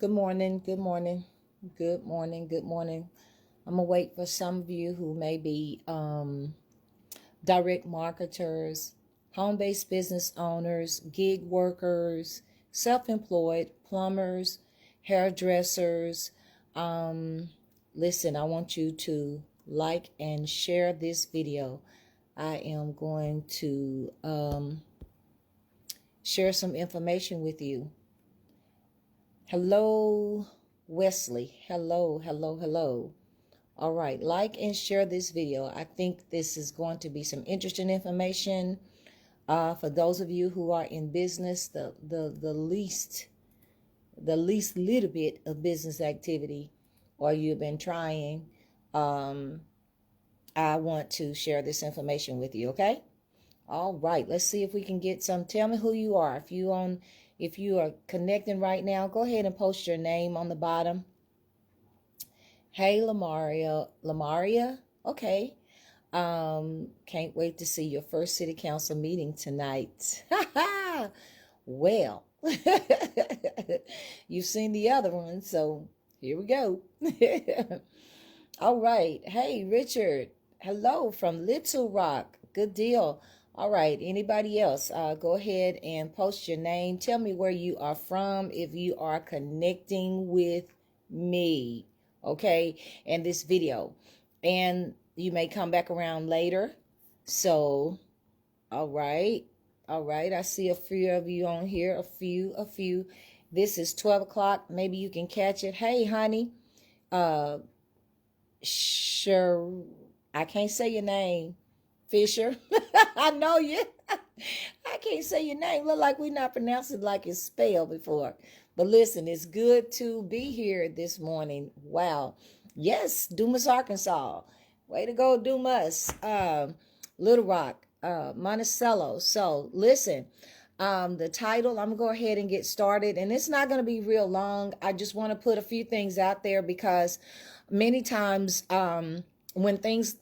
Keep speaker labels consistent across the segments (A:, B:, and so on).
A: Good morning, good morning, good morning, good morning. I'm gonna wait for some of you who may be direct marketers, home-based business owners, gig workers, self-employed, plumbers, hairdressers. Listen, I want you to like and share this video. I am going to share some information with you. Hello, Wesley. Hello, hello, hello. All right, like and share this video. I think this is going to be some interesting information for those of you who are in business. The least little bit of business activity, or you've been trying. I want to share this information with you. Okay. All right. Let's see if we can get some. Tell me who you are. If you are connecting right now, go ahead and post your name on the bottom. Hey, Lamaria. Okay. Can't wait to see your first city council meeting tonight. Well, you've seen the other one, so here we go. All right. Hey, Richard. Hello from Little Rock. Good deal. All right. Anybody else? Go ahead and post your name. Tell me where you are from if you are connecting with me. Okay. And this video. And you may come back around later. So, all right. All right. I see a few of you on here. A few. This is 12 o'clock. Maybe you can catch it. Hey, honey. Sure. I can't say your name. Fisher. I know you. I can't say your name. Look like we're not pronouncing it like it's spelled before. But listen, it's good to be here this morning. Wow. Yes, Dumas, Arkansas. Way to go, Dumas. Little Rock, Monticello. So listen, the title, I'm going to go ahead and get started. And it's not going to be real long. I just want to put a few things out there because many times when things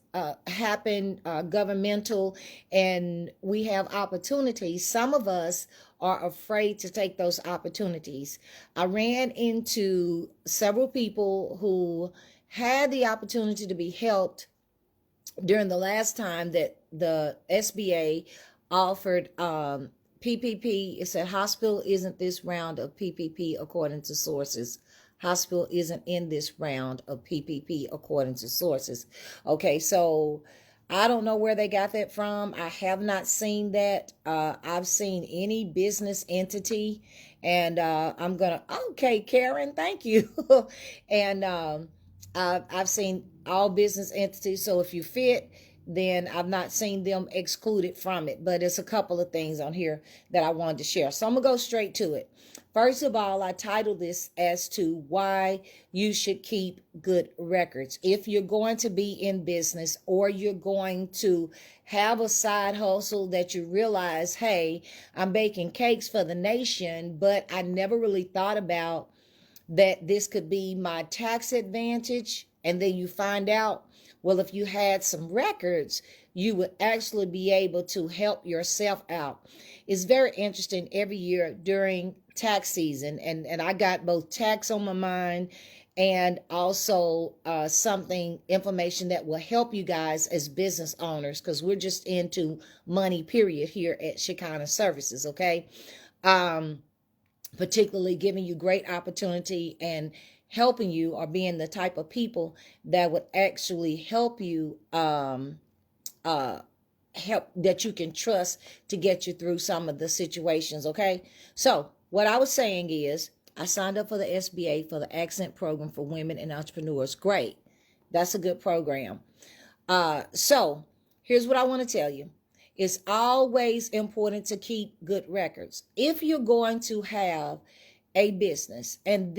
A: happen governmental and we have opportunities, some of us are afraid to take those opportunities. I ran into several people who had the opportunity to be helped during the last time that the SBA offered PPP. It said hospital isn't this round of PPP according to sources. Hospital isn't in this round of PPP according to sources. Okay, so I don't know where they got that from. I have not seen that. I've seen any business entity, and I'm gonna. Okay, Karen, thank you. And I've seen all business entities. So if you fit, then I've not seen them excluded from it. But it's a couple of things on here that I wanted to share. So I'm gonna go straight to it. First of all, I titled this as to why you should keep good records. If you're going to be in business or you're going to have a side hustle that you realize, hey, I'm baking cakes for the nation, but I never really thought about that this could be my tax advantage. And then you find out, well, if you had some records, you would actually be able to help yourself out. It's very interesting every year during tax season. And I got both tax on my mind and also information that will help you guys as business owners, because we're just into money, period, here at Shekinah Services. Okay. Particularly giving you great opportunity and helping you, or being the type of people that would actually help you, help that you can trust to get you through some of the situations. Okay. So what I was saying is I signed up for the SBA for the Accent Program for Women and Entrepreneurs. Great. That's a good program. So here's what I want to tell you. It's always important to keep good records. If you're going to have a business, and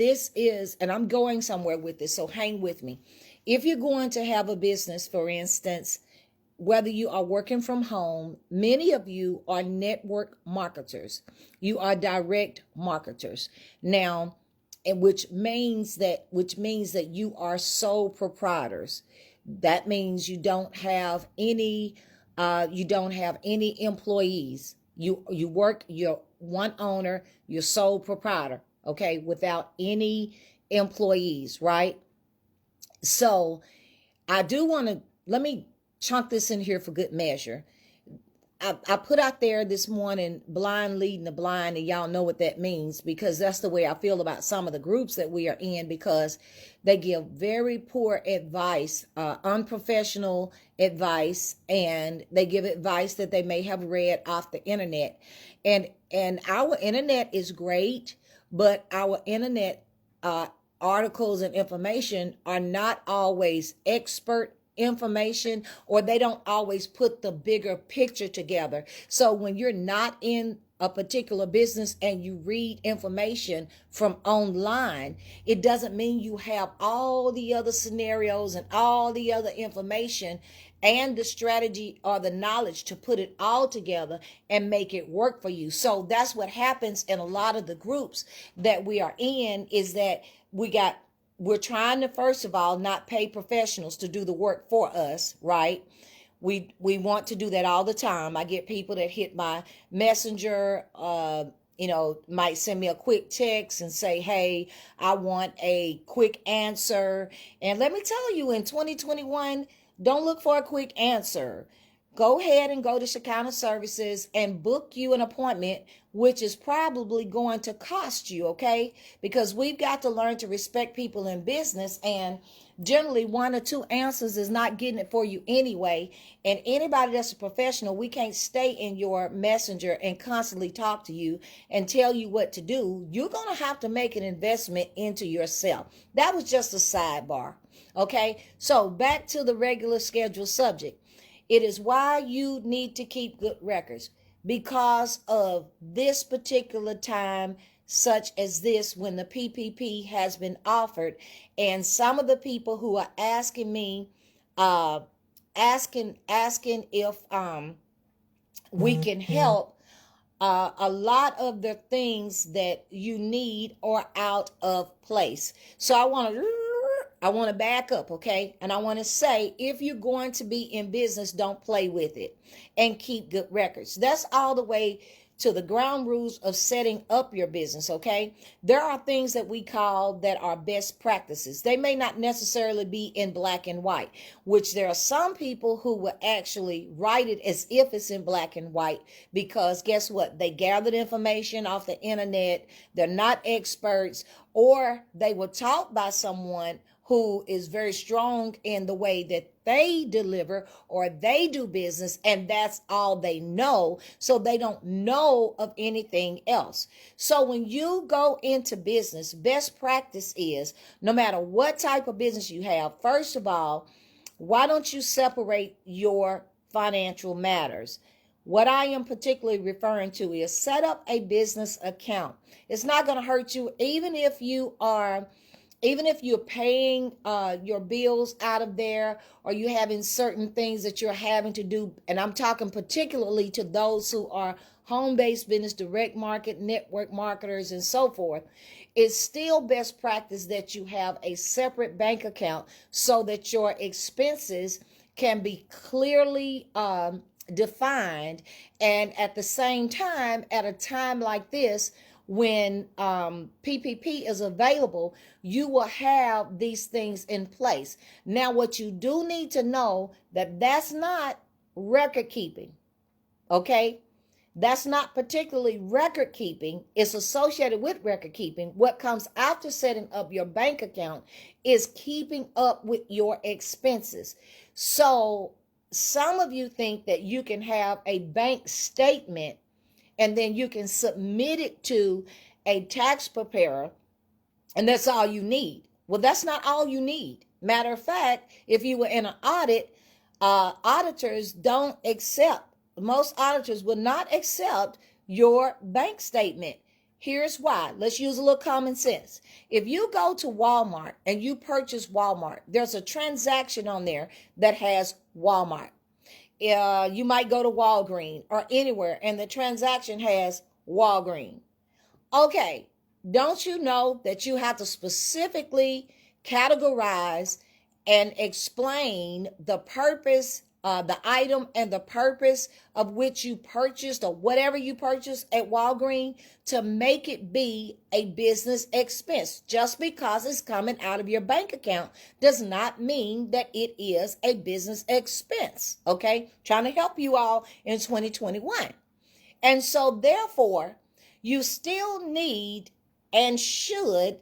A: I'm going somewhere with this, so hang with me. If you're going to have a business, for instance, whether you are working from home, many of you are network marketers. You are direct marketers. Now, which means that you are sole proprietors. That means you don't have any employees. You're one owner, you're sole proprietor. okay, without any employees, right? So I do want to, let me chunk this in here for good measure. I put out there this morning, blind leading the blind, and y'all know what that means, because that's the way I feel about some of the groups that we are in, because they give very poor advice, unprofessional advice, and they give advice that they may have read off the internet. And our internet is great, but our internet articles and information are not always expert information, or they don't always put the bigger picture together. So when you're not in a particular business and you read information from online, it doesn't mean you have all the other scenarios and all the other information and the strategy or the knowledge to put it all together and make it work for you. So that's what happens in a lot of the groups that we are in, is that we're trying to, first of all, not pay professionals to do the work for us, right? We want to do that all the time. I get people that hit my messenger, might send me a quick text and say, hey, I want a quick answer. And let me tell you, in 2021, don't look for a quick answer. Go ahead and go to Shekinah Services and book you an appointment, which is probably going to cost you, okay? Because we've got to learn to respect people in business, and generally 1 or 2 answers is not getting it for you anyway. And anybody that's a professional, we can't stay in your messenger and constantly talk to you and tell you what to do. You're going to have to make an investment into yourself. That was just a sidebar, okay? So back to the regular scheduled subject. It is why you need to keep good records, because of this particular time, such as this, when the PPP has been offered. And some of the people who are asking me, asking if we can help, a lot of the things that you need are out of place. So I want to back up, okay? And I want to say, if you're going to be in business, don't play with it, and keep good records. That's all the way to the ground rules of setting up your business, okay? There are things that we call that are best practices. They may not necessarily be in black and white, which there are some people who will actually write it as if it's in black and white, because guess what? They gathered information off the internet. They're not experts, or they were taught by someone who is very strong in the way that they deliver or they do business, and that's all they know. So they don't know of anything else. So when you go into business, best practice is, no matter what type of business you have, first of all, why don't you separate your financial matters? What I am particularly referring to is set up a business account. It's not going to hurt you, even if you're paying your bills out of there, or you're having certain things that you're having to do. And I'm talking particularly to those who are home-based business, direct market, network marketers, and so forth. It's still best practice that you have a separate bank account so that your expenses can be clearly defined. And at the same time, at a time like this, when PPP is available, you will have these things in place. Now, what you do need to know, that's not record keeping, okay? That's not particularly record keeping. It's associated with record keeping. What comes after setting up your bank account is keeping up with your expenses. So some of you think that you can have a bank statement and then you can submit it to a tax preparer, and that's all you need. Well, that's not all you need. Matter of fact, if you were in an audit, auditors don't accept, most auditors will not accept your bank statement. Here's why. Let's use a little common sense. If you go to Walmart and you purchase Walmart, there's a transaction on there that has Walmart. You might go to Walgreens or anywhere, and the transaction has Walgreens. Okay, don't you know that you have to specifically categorize and explain the purpose the item and the purpose of which you purchased or whatever you purchased at Walgreens to make it be a business expense. Just because it's coming out of your bank account does not mean that it is a business expense. Okay, trying to help you all in 2021. And so therefore, you still need and should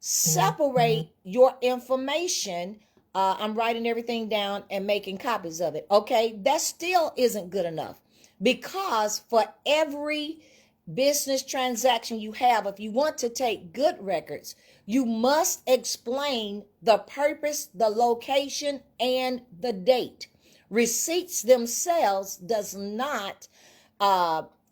A: separate your information. I'm writing everything down and making copies of it. Okay, that still isn't good enough, because for every business transaction you have, if you want to take good records, you must explain the purpose, the location, and the date. Receipts themselves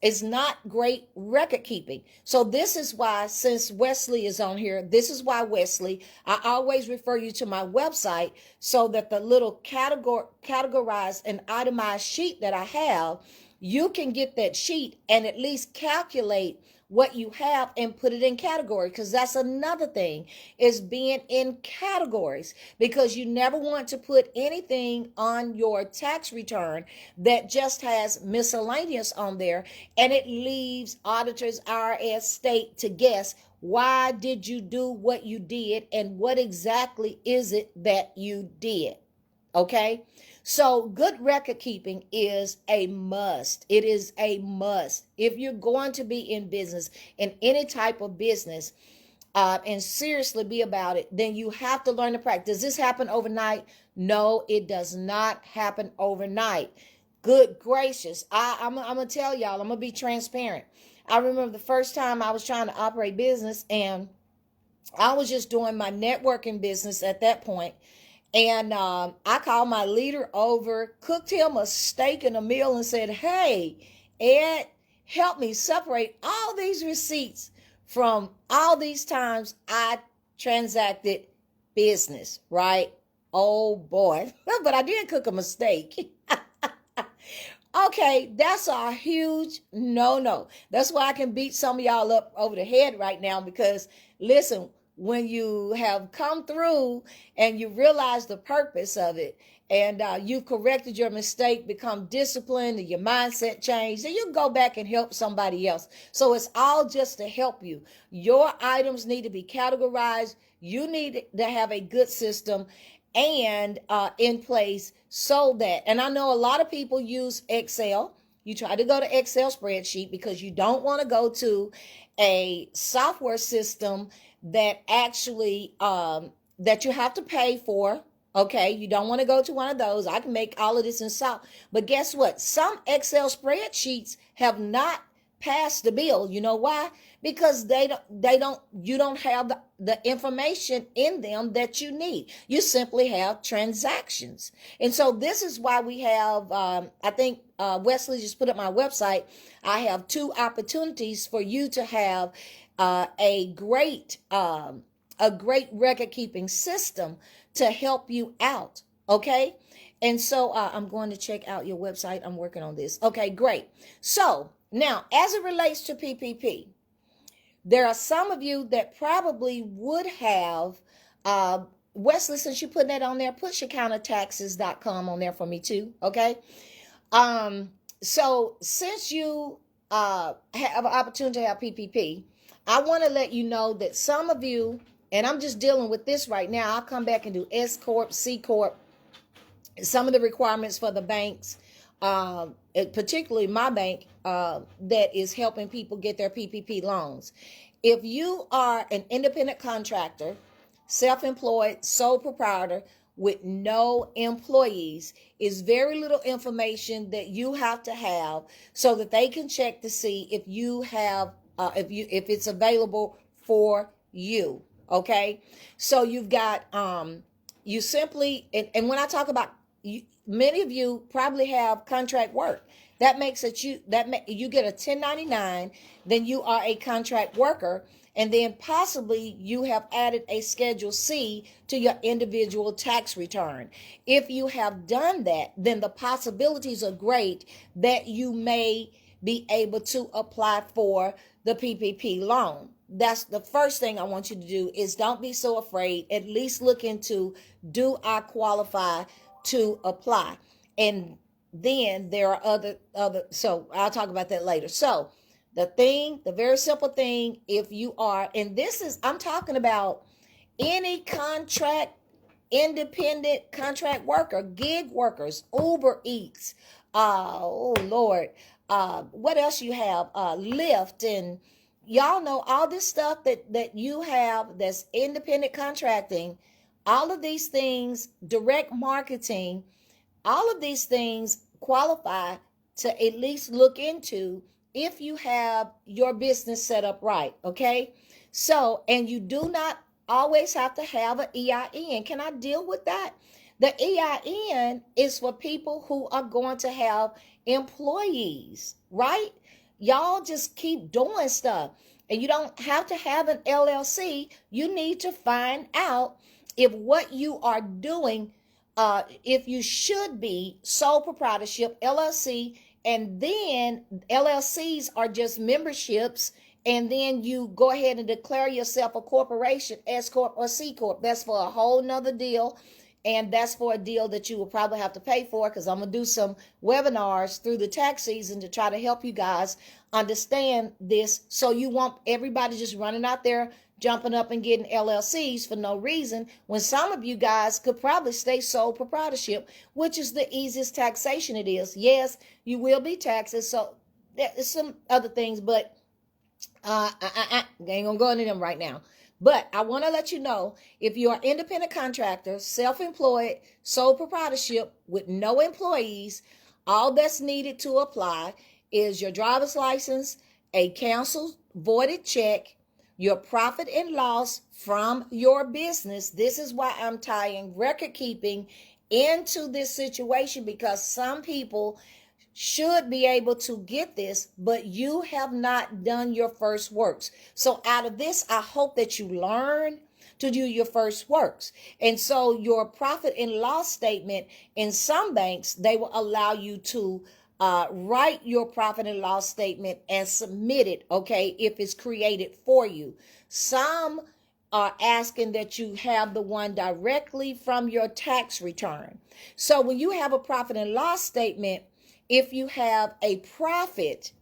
A: is not great record keeping. So this is why, since Wesley is on here, this is why, Wesley, I always refer you to my website, so that the little categorized and itemized sheet that I have, you can get that sheet and at least calculate what you have and put it in category, because that's another thing, is being in categories, because you never want to put anything on your tax return that just has miscellaneous on there, and it leaves auditors, IRS, state to guess, why did you do what you did and what exactly is it that you did. Okay, so good record keeping is a must. It is a must. If you're going to be in business, in any type of business, and seriously be about it, then you have to learn to practice. Does this happen overnight? No, it does not happen overnight. Good gracious. I'm going to tell y'all, I'm going to be transparent. I remember the first time I was trying to operate business, and I was just doing my networking business at that point. And I called my leader over, cooked him a steak and a meal, and said, hey, Ed, help me separate all these receipts from all these times I transacted business, right? Oh, boy. But I did cook him a steak. Okay, that's a huge no. That's why I can beat some of y'all up over the head right now, because, listen, when you have come through and you realize the purpose of it, and you've corrected your mistake, become disciplined, and your mindset changed, then you can go back and help somebody else. So it's all just to help you. Your items need to be categorized. You need to have a good system and in place, so that, and I know a lot of people use Excel. You try to go to Excel spreadsheet because you don't want to go to a software system that actually that you have to pay for. Okay, you don't want to go to one of those. I can make all of this in soft, but guess what? Some Excel spreadsheets have not passed the bill. You know why? Because you don't have the information in them that you need. You simply have transactions. And so this is why we have, I think Wesley just put up my website. I have 2 opportunities for you to have a great record keeping system to help you out. Okay. And so I'm going to check out your website. I'm working on this. Okay, great. So now, as it relates to PPP, there are some of you that probably would have, Wesley, since you're putting that on there, put chicagotaxes.com on there for me too. Okay. So since you have an opportunity to have PPP, I want to let you know that some of you, and I'm just dealing with this right now, I'll come back and do S Corp, C Corp, some of the requirements for the banks, particularly my bank, that is helping people get their PPP loans. If you are an independent contractor, self-employed, sole proprietor with no employees, is very little information that you have to have so that they can check to see if you have, if it's available for you. Okay, so you've got you simply, and when I talk about, many of you probably have contract work. That makes it you get a 1099, then you are a contract worker, and then possibly you have added a Schedule C to your individual tax return. If you have done that, then the possibilities are great that you may be able to apply for the PPP loan. That's the first thing I want you to do, is don't be so afraid. At least look into, do I qualify to apply? And then there are other, so I'll talk about that later. So the very simple thing, if you are, and this is, I'm talking about any contract, independent contract worker, gig workers, Uber Eats, oh Lord, what else you have? Lyft, and y'all know all this stuff that you have that's independent contracting, all of these things, direct marketing, all of these things qualify to at least look into if you have your business set up right, okay? So, and you do not always have to have an EIN. Can I deal with that? The EIN is for people who are going to have employees, right? Y'all just keep doing stuff. And you don't have to have an LLC. You need to find out if what you are doing, if you should be sole proprietorship, LLC, and then LLCs are just memberships, and then you go ahead and declare yourself a corporation, S Corp or C Corp. That's for a whole nother deal. And that's for a deal that you will probably have to pay for, because I'm going to do some webinars through the tax season to try to help you guys understand this, so you won't everybody just running out there jumping up and getting LLCs for no reason, when some of you guys could probably stay sole proprietorship, which is the easiest taxation it is. Yes, you will be taxed. So there's some other things, but I ain't gonna go into them right now. But I want to let you know, if you're an independent contractor, self-employed, sole proprietorship with no employees, all that's needed to apply is your driver's license, a canceled voided check, your profit and loss from your business. This is why I'm tying record keeping into this situation, because some people should be able to get this, but you have not done your first works. So out of this, I hope that you learn to do your first works. And so your profit and loss statement, in some banks, they will allow you to write your profit and loss statement and submit it, okay, if it's created for you. Some are asking that you have the one directly from your tax return. So when you have a profit and loss statement, if you have a profit,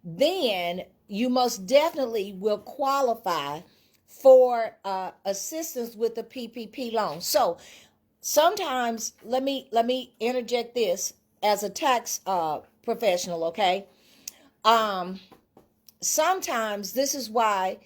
A: then you most definitely will qualify for assistance with the PPP loan. So sometimes, let me interject this as a tax professional, okay? Sometimes this is why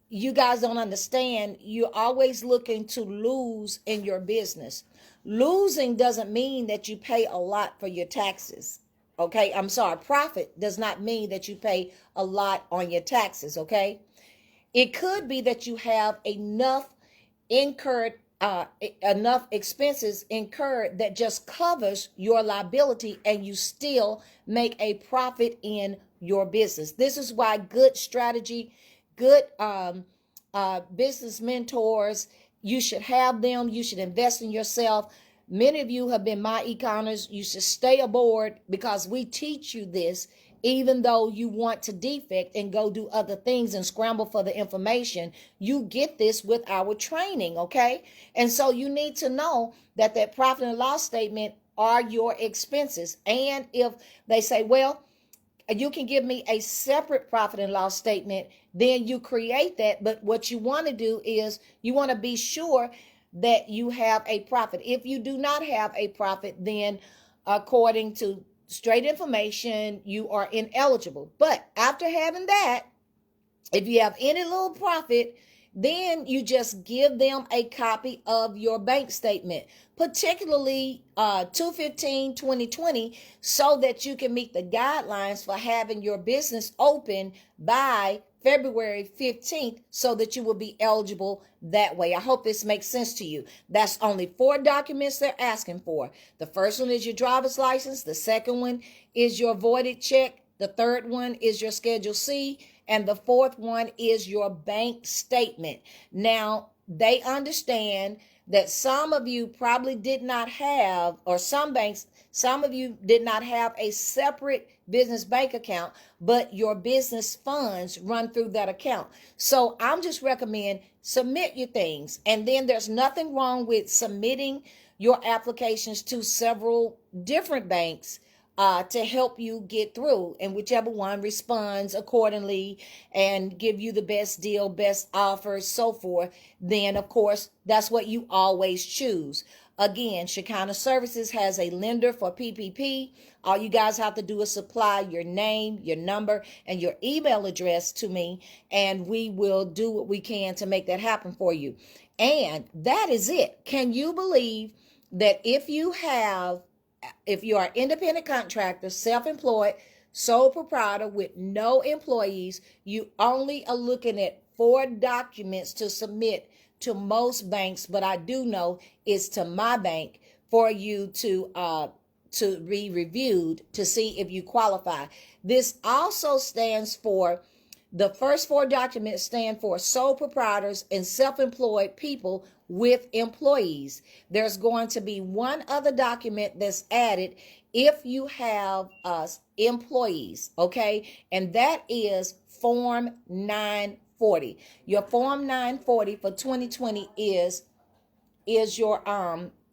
A: you guys don't understand. You're always looking to lose in your business. Losing doesn't mean that you pay a lot for your taxes. Okay, I'm sorry. Profit does not mean that you pay a lot on your taxes. Okay, it could be that you have enough enough expenses incurred that just covers your liability, and you still make a profit in your business. This is why good strategy, good business mentors, you should have them. You should invest in yourself. Many of you have been my e-conners. You should stay aboard, because we teach you this, even though you want to defect and go do other things and scramble for the information. You get this with our training, okay? And so you need to know that that profit and loss statement are your expenses. And if they say, well, you can give me a separate profit and loss statement, then you create that. But what you want to do is you want to be sure that you have a profit. If you do not have a profit, then according to straight information, you are ineligible. But after having that, if you have any little profit, then you just give them a copy of your bank statement, particularly 2/15/2020, so that you can meet the guidelines for having your business open by February 15th, so that you will be eligible that way. I hope this makes sense to you. That's only 4 documents they're asking for. The first one is your driver's license. The second one is your voided check. The third one is your Schedule C. And the fourth one is your bank statement. Now, they understand that some of you probably did not have, or some of you did not have a separate business bank account, but your business funds run through that account. So I'm just recommend submit your things. And then there's nothing wrong with submitting your applications to several different banks to help you get through, and whichever one responds accordingly and give you the best deal, best offer, so forth, then of course that's what you always choose. Again, Shekinah Services has a lender for PPP. All you guys have to do is supply your name, your number, and your email address to me, and we will do what we can to make that happen for you. And that is it. Can you believe that if you are an independent contractor, self-employed, sole proprietor with no employees, you only are looking at 4 documents to submit to most banks, but I do know it's to my bank for you to be reviewed to see if you qualify. This also stands for, the first 4 documents stand for sole proprietors and self-employed people with employees. There's going to be one other document that's added if you have employees, okay? And that is Form 940. Your Form 940 for 2020 is your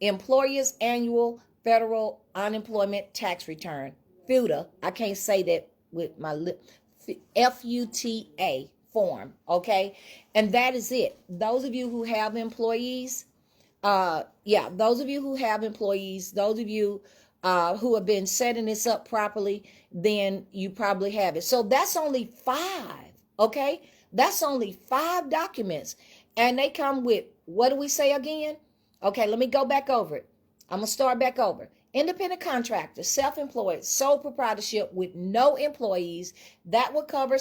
A: employer's annual federal unemployment tax return. FUTA. I can't say that with my lip. FUTA form, okay? And that is it. Those of you who have employees, those of you who have employees, those of you who have been setting this up properly, then you probably have it. So that's only 5, okay? That's only 5 documents. And they come with, what do we say again? Okay, let me go back over it. I'm going to start back over. Independent contractor, self-employed, sole proprietorship with no employees. That will cover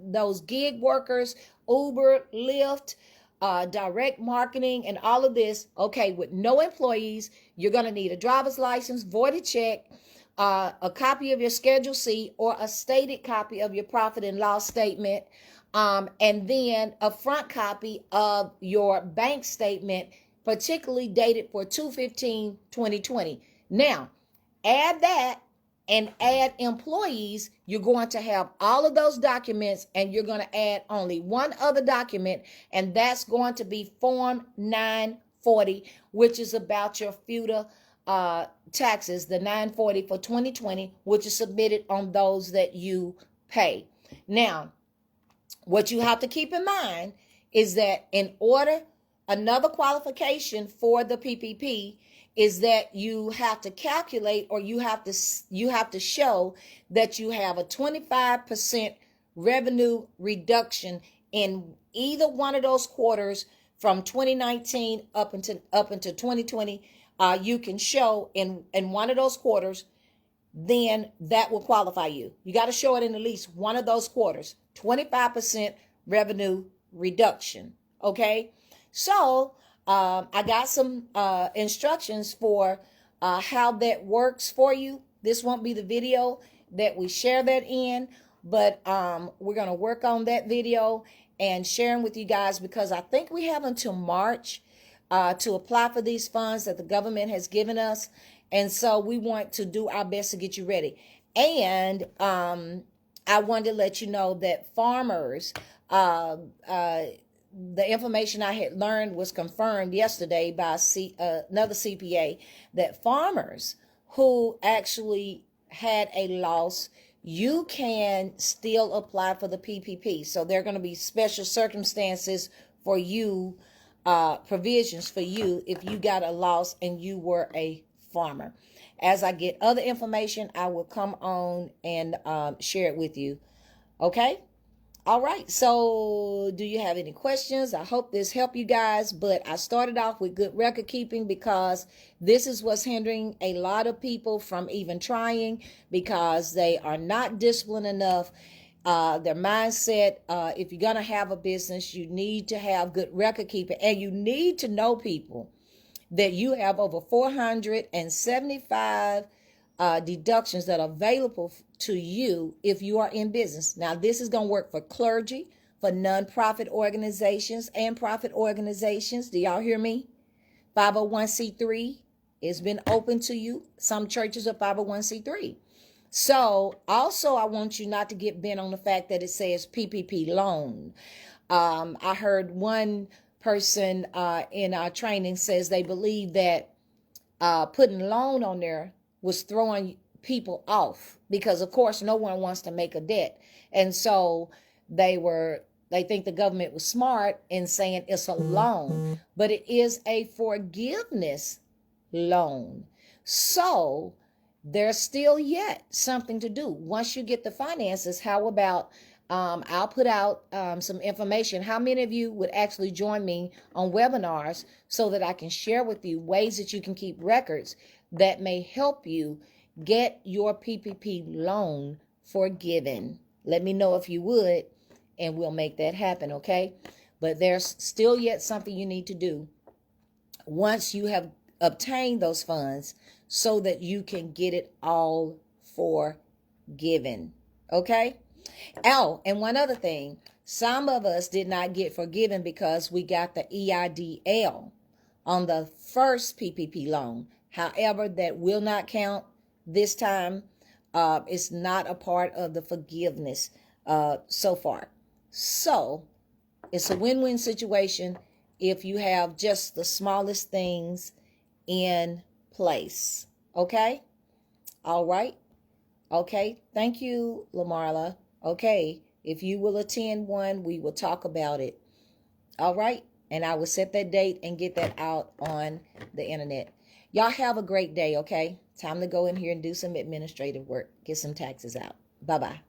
A: those gig workers, Uber, Lyft, direct marketing, and all of this. Okay, with no employees, you're going to need a driver's license, voided check, a copy of your Schedule C, or a stated copy of your profit and loss statement, and then a front copy of your bank statement, particularly dated for 2/15/2020. Now, add that and add employees. You're going to have all of those documents, and you're going to add only one other document, and that's going to be Form 940, which is about your FUTA taxes, the 940 for 2020, which is submitted on those that you pay. Now, what you have to keep in mind is that another qualification for the PPP is that you have to calculate, or you have to show that you have a 25% revenue reduction in either one of those quarters from 2019 up into 2020. You can show in one of those quarters, then that will qualify you. You got to show it in at least one of those quarters, 25% revenue reduction. Okay, so I got some instructions for how that works for you. This won't be the video that we share that in, but we're going to work on that video and sharing with you guys, because I think we have until March to apply for these funds that the government has given us. And so we want to do our best to get you ready. And I wanted to let you know that farmers, the information I had learned was confirmed yesterday by another CPA, that farmers who actually had a loss, you can still apply for the PPP. So there are going to be special circumstances for you, provisions for you if you got a loss and you were a farmer. As I get other information, I will come on and share it with you. Okay? All right. So do you have any questions? I hope this helped you guys, but I started off with good record keeping because this is what's hindering a lot of people from even trying, because they are not disciplined enough. Their mindset, if you're going to have a business, you need to have good record keeping, and you need to know, people, that you have over 475 deductions that are available to you if you are in business. Now, this is going to work for clergy, for nonprofit organizations and profit organizations. Do y'all hear me? 501c3 has been open to you. Some churches are 501c3. So also, I want you not to get bent on the fact that it says PPP loan. I heard one person in our training says they believe that putting loan on there was throwing people off because, of course, no one wants to make a debt. And so they think the government was smart in saying it's a loan, but it is a forgiveness loan. So there's still yet something to do. Once you get the finances, how about I'll put out some information. How many of you would actually join me on webinars so that I can share with you ways that you can keep records that may help you get your PPP loan forgiven? Let me know if you would, and we'll make that happen, okay? But there's still yet something you need to do once you have obtained those funds so that you can get it all forgiven, okay? Oh, and one other thing, some of us did not get forgiven because we got the EIDL on the first PPP loan. However, that will not count this time. It's not a part of the forgiveness so far. So it's a win-win situation if you have just the smallest things in place. Okay? All right? Okay. Thank you, Lamarla. Okay. If you will attend one, we will talk about it. All right? And I will set that date and get that out on the internet. Y'all have a great day, okay? Time to go in here and do some administrative work. Get some taxes out. Bye-bye.